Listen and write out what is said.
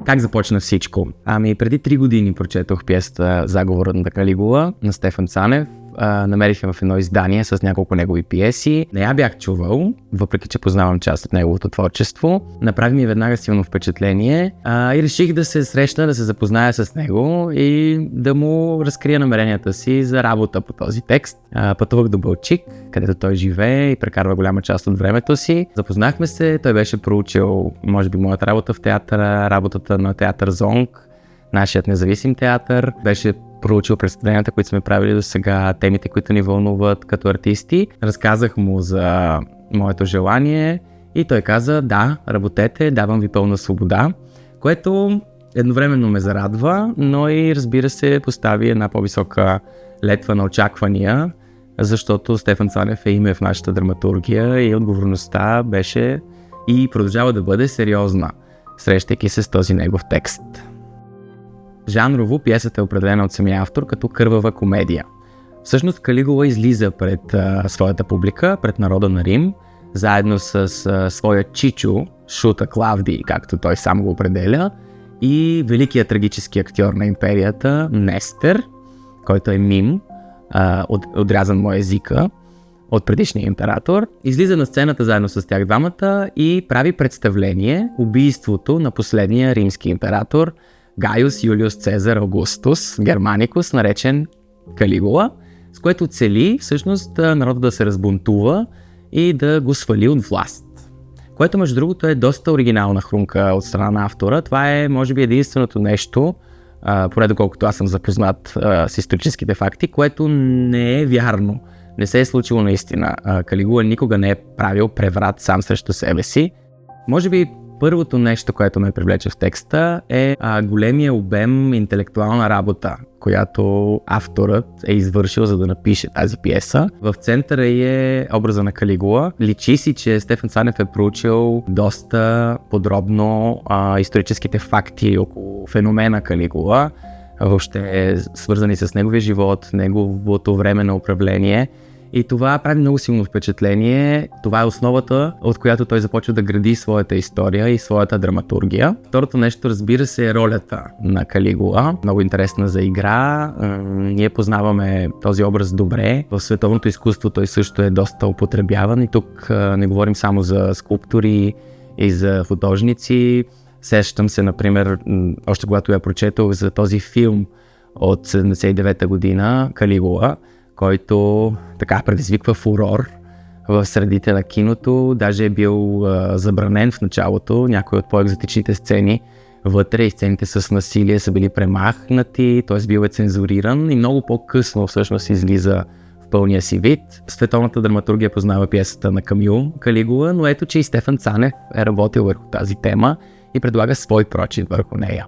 Как започна всичко? Преди 3 години прочетох пиесата "Заговорът на Калигула" на Стефан Цанев. Намерих я в едно издание с няколко негови пиеси. Не я бях чувал, въпреки че познавам част от неговото творчество. Направи ми веднага силно впечатление и реших да се срещна, да се запозная с него и да му разкрия намеренията си за работа по този текст. Пътувах до Балчик, където той живее и прекарва голяма част от времето си. Запознахме се, той беше проучил, може би, моята работа в театъра, работата на театър Зонг, нашият независим театър. Беше проучил представленията, които сме правили до сега, темите, които ни вълнуват като артисти. Разказах му за моето желание и той каза: да, работете, давам ви пълна свобода, което едновременно ме зарадва, но и, разбира се, постави една по-висока летва на очаквания, защото Стефан Цанев е име в нашата драматургия и отговорността беше и продължава да бъде сериозна, срещайки се с този негов текст. Жанрово пиесата е определена от самия автор като кървава комедия. Всъщност Калигула излиза пред своята публика, пред народа на Рим, заедно с своя чичо, Шута Клавдий, както той сам го определя, и великият трагически актьор на империята Нестер, който е мим, отрязан му езика от предишния император. Излиза на сцената заедно с тях двамата и прави представление убийството на последния римски император Гайус Юлиус Цезар Аугустус Германикус, наречен Калигула, с което цели всъщност народа да се разбунтува и да го свали от власт. Което, между другото, е доста оригинална хрумка от страна на автора. Това е, може би, единственото нещо, поне доколкото аз съм запознат с историческите факти, което не е вярно. Не се е случило наистина. Калигула никога не е правил преврат сам срещу себе си. Може би първото нещо, което ме привлече в текста, е големия обем интелектуална работа, която авторът е извършил, за да напише тази пиеса. В центъра е образа на Калигула. Личи си, че Стефан Цанев е проучил доста подробно историческите факти около феномена Калигула, въобще свързани с неговия живот, неговото време на управление. И това прави много силно впечатление. Това е основата, от която той започва да гради своята история и своята драматургия. Второто нещо, разбира се, е ролята на Калигула. Много интересна за игра. Ние познаваме този образ добре. В световното изкуство той също е доста употребяван и тук не говорим само за скулптори и за художници. Сещам се, например, още когато я прочетох, за този филм от 79-та година, Калигула, който така предизвиква фурор в средите на киното. Даже е бил забранен в началото. Някои от по-екзотичните сцени вътре и сцените с насилие са били премахнати, т.е. бил е цензуриран и много по-късно всъщност излиза в пълния си вид. Световната драматургия познава пиесата на Камю Калигула, но ето, че и Стефан Цанев е работил върху тази тема и предлага свой прочит върху нея.